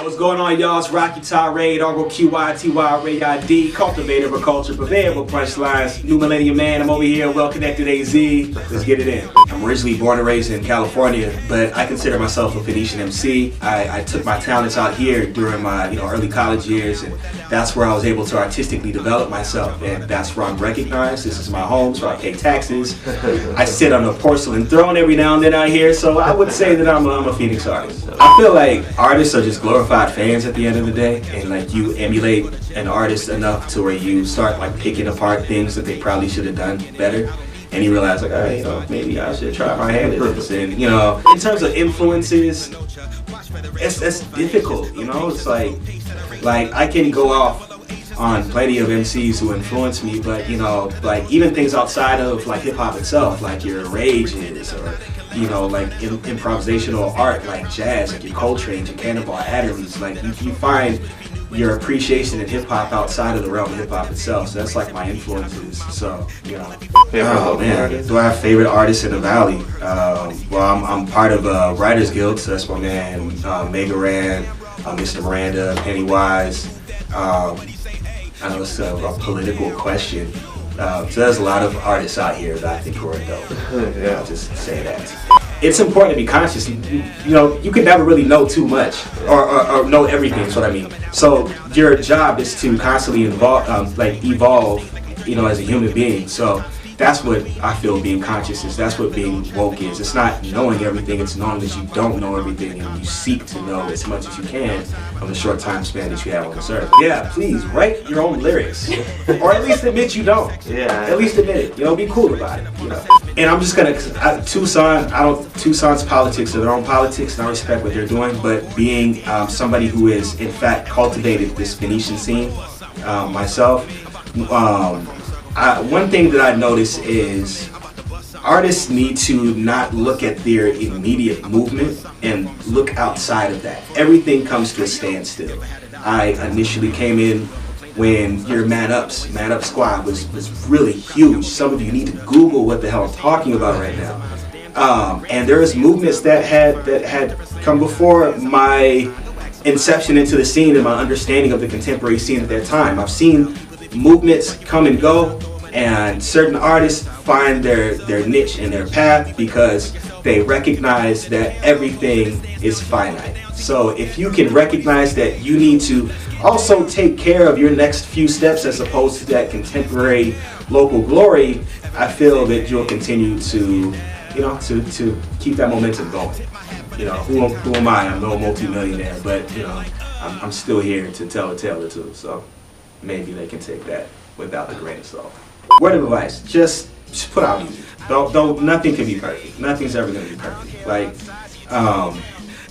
What's going on, y'all? It's RoQy TyRaiD, RoQy TyRaiD, cultivating for culture, purveyor with punchlines. New Millennium Man, I'm over here, well connected AZ. Let's get it in. I'm originally born and raised in California, but I consider myself a Phoenician MC. I took my talents out here during my early college years, and that's where I was able to artistically develop myself, and that's where I'm recognized. This is my home, so I pay taxes. I sit on a porcelain throne every now and then out here, so I would say that I'm a Phoenix artist. I feel like artists are just glorified fans at the end of the day, and like you emulate an artist enough to where you start like picking apart things that they probably should have done better, and you realize like, hey, maybe I should try my hand at this. And in terms of influences, it's difficult. It's like I can go off on plenty of MCs who influence me, but like even things outside of like hip hop itself, like your Rages or like improvisational art, like jazz, like your Coltrane's, your Cannonball Adderleys, like you find your appreciation in hip hop outside of the realm of hip hop itself. So that's like my influences. So oh man, do I have favorite artists in the Valley? Well, I'm part of a Writers Guild, so that's my man Mega Ran, Mr. Miranda, Pennywise. I know it's a political question. So there's a lot of artists out here that I think are dope. Yeah, I'll just say that. It's important to be conscious. You can never really know too much or know everything. That's what I mean. So your job is to constantly evolve as a human being. So that's what I feel being conscious is. That's what being woke is. It's not knowing everything. It's knowing that you don't know everything, and you seek to know as much as you can on the short time span that you have on this earth. Yeah, please write your own lyrics, or at least admit you don't. Yeah. At least admit it. Be cool about it. And I'm just gonna Tucson's politics are their own politics, and I respect what they're doing. But being somebody who is in fact cultivated this Phoenician scene myself. One thing that I notice is artists need to not look at their immediate movement and look outside of that. Everything comes to a standstill. I initially came in when your Man Up Squad was really huge. Some of you need to Google what the hell I'm talking about right now. And there's movements that had come before my inception into the scene and my understanding of the contemporary scene at that time. I've seen movements come and go, and certain artists find their niche and their path because they recognize that everything is finite. So if you can recognize that you need to also take care of your next few steps as opposed to that contemporary local glory, I feel that you'll continue to to keep that momentum going. Who am I? I'm no multi-millionaire, but I'm still here to tell a tale or two. So maybe they can take that without the grain of salt. Word of advice: just put out music. Don't nothing can be perfect. Nothing's ever gonna be perfect. Like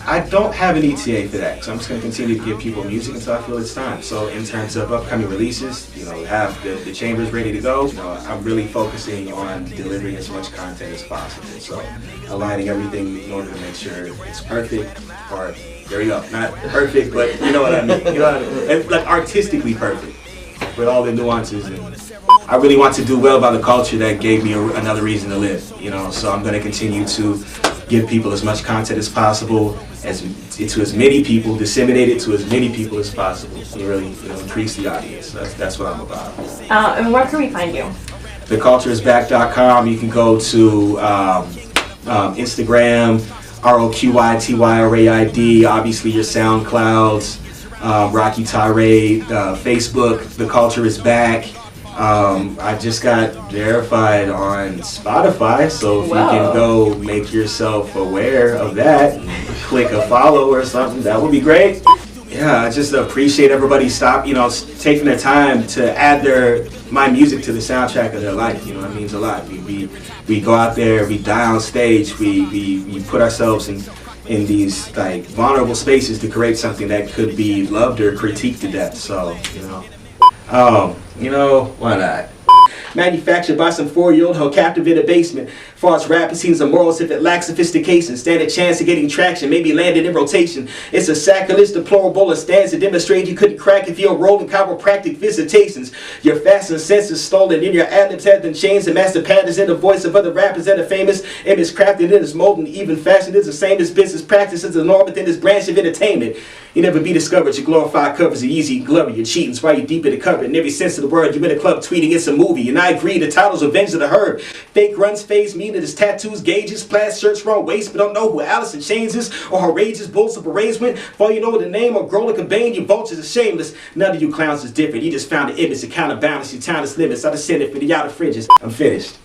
I don't have an ETA for that, so I'm just gonna continue to give people music until I feel it's time. So in terms of upcoming releases, have the chambers ready to go. I'm really focusing on delivering as much content as possible. So aligning everything in order to make sure it's perfect, or there you go, not perfect, but you know what I mean. And like artistically perfect with all the nuances. And I really want to do well by the culture that gave me another reason to live. So I'm going to continue to give people as much content as possible, to as many people, disseminate it to as many people as possible, and really increase the audience. That's what I'm about. And where can we find you? thecultureisback.com. You can go to Instagram, RoQy TyRaiD, obviously your SoundClouds, RoQy TyRaiD, Facebook, The Culture Is Back. I just got verified on Spotify, so if you can go make yourself aware of that, click a follow or something, that would be great. Yeah, I just appreciate everybody taking their time to add my music to the soundtrack of their life. It means a lot. We go out there, we die on stage, we put ourselves in these like vulnerable spaces to create something that could be loved or critiqued to death. So why not? Manufactured by some 4-year-old who captivated a basement. False rap and scenes of morals if it lacks sophistication. Stand a chance of getting traction, maybe landed in rotation. It's a sacrilege, deplorable, and stands to demonstrate you couldn't crack if you enrolled in chiropractic visitations. Your fastened senses stolen in your ad-libs have been changed. The master patterns in the voice of other rappers that are famous. Image crafted in this mold and even fashion is the same as business practice is the norm within this branch of entertainment. You never be discovered, your glorified covers are easy and glory. Your cheating's why you deep in the cover. In every sense of the word, you in a club tweeting it's a movie. And I agree, the title's Revenge of the Herd. Fake runs phase me, that his tattoos, gauges, plaid shirts, wrong waist, but don't know who Allison Chains is or her rages, bulls of arrangement. For you know the name or grow like a bane, you vultures are shameless. None of you clowns is different. You just found the image to counterbalance your timeless limits. I descended for the outer fringes. I'm finished.